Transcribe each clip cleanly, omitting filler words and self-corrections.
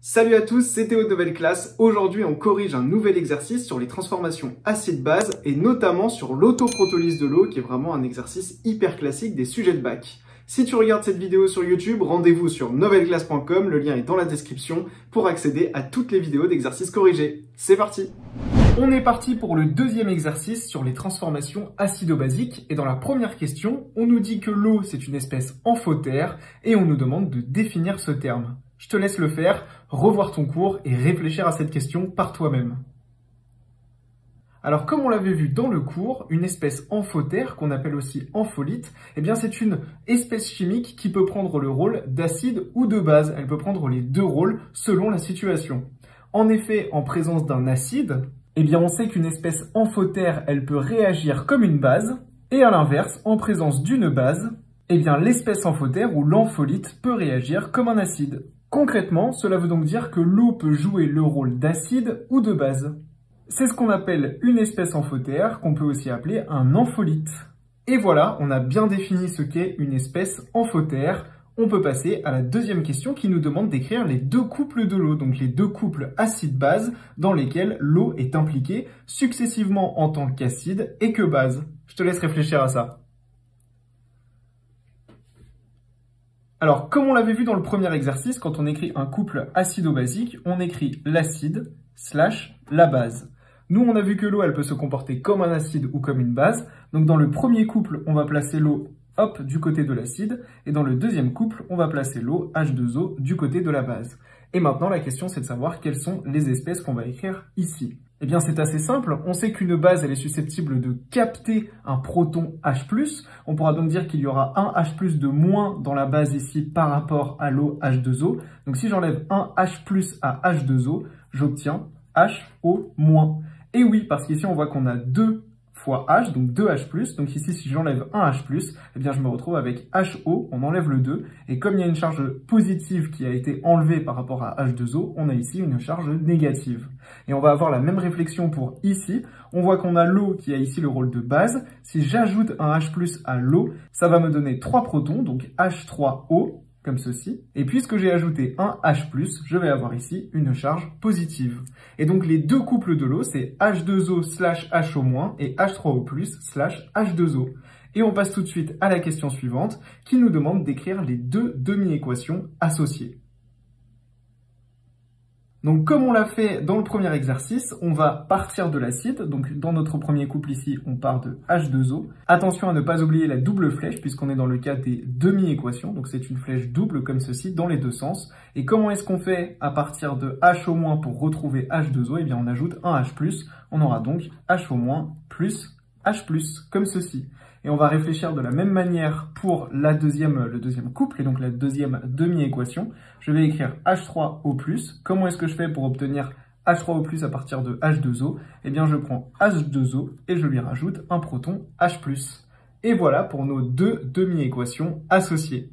Salut à tous, c'est Théo de Nouvelle Classe. Aujourd'hui, on corrige un nouvel exercice sur les transformations acide-base et notamment sur l'autoprotolyse de l'eau qui est vraiment un exercice hyper classique des sujets de bac. Si tu regardes cette vidéo sur YouTube, rendez-vous sur novelleclasse.com, le lien est dans la description pour accéder à toutes les vidéos d'exercices corrigés. C'est parti! On est parti pour le deuxième exercice sur les transformations acido-basiques et dans la première question, on nous dit que l'eau c'est une espèce amphotère et on nous demande de définir ce terme. Je te laisse le faire, revoir ton cours et réfléchir à cette question par toi-même. Alors comme on l'avait vu dans le cours, une espèce amphotère, qu'on appelle aussi ampholyte, eh bien c'est une espèce chimique qui peut prendre le rôle d'acide ou de base. Elle peut prendre les deux rôles selon la situation. En effet, en présence d'un acide, eh bien on sait qu'une espèce amphotère, elle peut réagir comme une base, et à l'inverse, en présence d'une base, eh bien l'espèce amphotère ou l'ampholyte peut réagir comme un acide. Concrètement, cela veut donc dire que l'eau peut jouer le rôle d'acide ou de base. C'est ce qu'on appelle une espèce amphotère, qu'on peut aussi appeler un ampholyte. Et voilà, on a bien défini ce qu'est une espèce amphotère. On peut passer à la deuxième question qui nous demande d'écrire les deux couples de l'eau, donc les deux couples acide-base dans lesquels l'eau est impliquée successivement en tant qu'acide et que base. Je te laisse réfléchir à ça. Alors, comme on l'avait vu dans le premier exercice, quand on écrit un couple acido-basique, on écrit l'acide / la base. Nous, on a vu que l'eau, elle peut se comporter comme un acide ou comme une base. Donc, dans le premier couple, on va placer l'eau, hop, du côté de l'acide. Et dans le deuxième couple, on va placer l'eau, H2O, du côté de la base. Et maintenant, la question, c'est de savoir quelles sont les espèces qu'on va écrire ici. Eh bien, c'est assez simple. On sait qu'une base, elle est susceptible de capter un proton H+. On pourra donc dire qu'il y aura un H+ de moins dans la base ici par rapport à l'eau H2O. Donc, si j'enlève un H+ à H2O, j'obtiens HO-. Et oui, parce qu'ici, on voit qu'on a 2 fois H, donc 2H+. Donc ici, si j'enlève un H+, eh bien, je me retrouve avec HO, on enlève le 2. Et comme il y a une charge positive qui a été enlevée par rapport à H2O, on a ici une charge négative. Et on va avoir la même réflexion pour ici. On voit qu'on a l'eau qui a ici le rôle de base. Si j'ajoute un H+ à l'eau, ça va me donner 3 protons, donc H3O, comme ceci. Et puisque j'ai ajouté un H+, je vais avoir ici une charge positive. Et donc les deux couples de l'eau, c'est H2O / HO- et H3O+ / H2O. Et on passe tout de suite à la question suivante, qui nous demande d'écrire les deux demi-équations associées. Donc comme on l'a fait dans le premier exercice, on va partir de l'acide. Donc dans notre premier couple ici, on part de H2O. Attention à ne pas oublier la double flèche puisqu'on est dans le cas des demi-équations. Donc c'est une flèche double comme ceci dans les deux sens. Et comment est-ce qu'on fait à partir de HO- pour retrouver H2O? Eh bien on ajoute un H+. On aura donc HO- plus H+, comme ceci. Et on va réfléchir de la même manière pour le deuxième couple, et donc la deuxième demi-équation. Je vais écrire H3O+. Comment est-ce que je fais pour obtenir H3O+ à partir de H2O? Eh bien, je prends H2O et je lui rajoute un proton H+. Et voilà pour nos deux demi-équations associées.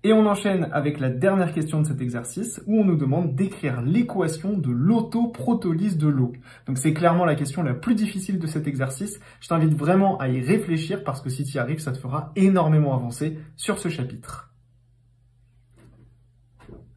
Et on enchaîne avec la dernière question de cet exercice où on nous demande d'écrire l'équation de l'autoprotolyse de l'eau. Donc c'est clairement la question la plus difficile de cet exercice. Je t'invite vraiment à y réfléchir parce que si tu y arrives, ça te fera énormément avancer sur ce chapitre.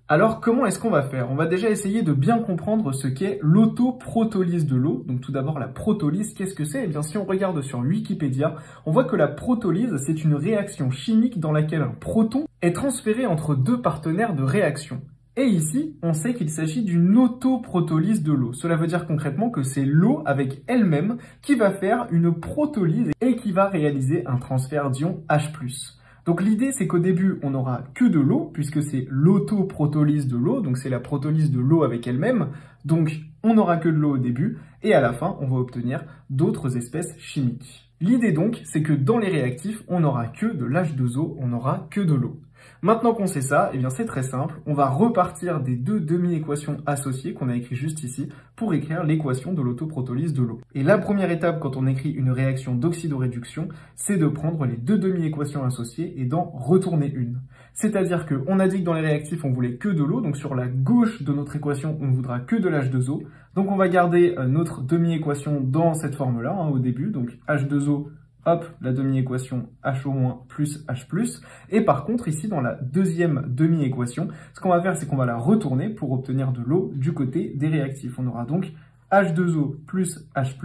Alors, comment est-ce qu'on va faire? On va déjà essayer de bien comprendre ce qu'est l'autoprotolyse de l'eau. Donc tout d'abord, la protolyse, qu'est-ce que c'est? Eh bien, si on regarde sur Wikipédia, on voit que la protolyse, c'est une réaction chimique dans laquelle un proton est transféré entre deux partenaires de réaction. Et ici, on sait qu'il s'agit d'une autoprotolyse de l'eau. Cela veut dire concrètement que c'est l'eau avec elle-même qui va faire une protolyse et qui va réaliser un transfert d'ion H+. Donc l'idée, c'est qu'au début, on n'aura que de l'eau, puisque c'est l'autoprotolyse de l'eau, donc c'est la protolyse de l'eau avec elle-même. Donc on n'aura que de l'eau au début, et à la fin, on va obtenir d'autres espèces chimiques. L'idée donc, c'est que dans les réactifs, on n'aura que de l'H2O, on n'aura que de l'eau. Maintenant qu'on sait ça, eh bien c'est très simple, on va repartir des deux demi-équations associées qu'on a écrites juste ici pour écrire l'équation de l'autoprotolyse de l'eau. Et la première étape quand on écrit une réaction d'oxydoréduction, c'est de prendre les deux demi-équations associées et d'en retourner une. C'est-à-dire qu'on a dit que dans les réactifs on voulait que de l'eau, donc sur la gauche de notre équation on ne voudra que de l'H2O. Donc on va garder notre demi-équation dans cette forme-là au début, donc H2O hop, la demi-équation H- plus H+. Et par contre, ici, dans la deuxième demi-équation, ce qu'on va faire, c'est qu'on va la retourner pour obtenir de l'eau du côté des réactifs. On aura donc H2O plus H+,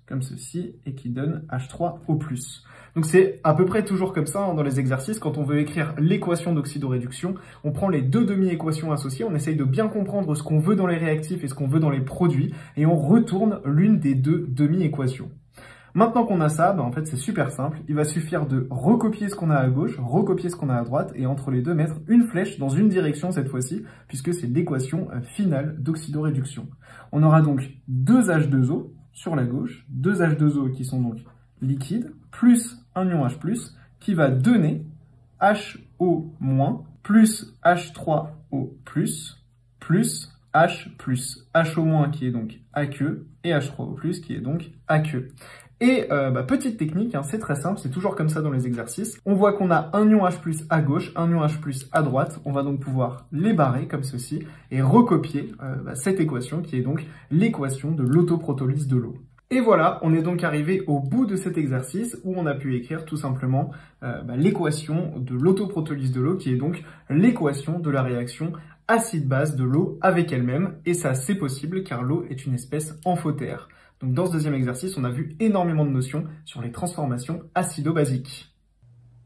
comme ceci, et qui donne H3O+. Donc c'est à peu près toujours comme ça dans les exercices. Quand on veut écrire l'équation d'oxydoréduction, on prend les deux demi-équations associées, on essaye de bien comprendre ce qu'on veut dans les réactifs et ce qu'on veut dans les produits, et on retourne l'une des deux demi-équations. Maintenant qu'on a ça, en fait c'est super simple, il va suffire de recopier ce qu'on a à gauche, recopier ce qu'on a à droite, et entre les deux mettre une flèche dans une direction cette fois-ci, puisque c'est l'équation finale d'oxydoréduction. On aura donc 2 H2O sur la gauche, 2 H2O qui sont donc liquides, plus un ion H+, qui va donner HO- plus H3O+, plus H+, HO- qui est donc aqueux, et H3O+, qui est donc aqueux. Et petite technique, c'est très simple, c'est toujours comme ça dans les exercices. On voit qu'on a un ion H+ à gauche, un ion H+ à droite. On va donc pouvoir les barrer comme ceci et recopier cette équation qui est donc l'équation de l'autoprotolyse de l'eau. Et voilà, on est donc arrivé au bout de cet exercice où on a pu écrire tout simplement l'équation de l'autoprotolyse de l'eau qui est donc l'équation de la réaction acide-base de l'eau avec elle-même. Et ça, c'est possible car l'eau est une espèce amphotère. Donc dans ce deuxième exercice, on a vu énormément de notions sur les transformations acido-basiques.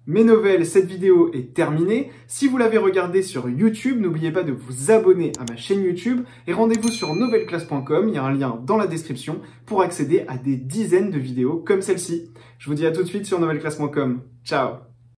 Mes nouvelles, cette vidéo est terminée. Si vous l'avez regardée sur YouTube, n'oubliez pas de vous abonner à ma chaîne YouTube et rendez-vous sur novelleclasse.com, il y a un lien dans la description pour accéder à des dizaines de vidéos comme celle-ci. Je vous dis à tout de suite sur novelleclasse.com. Ciao!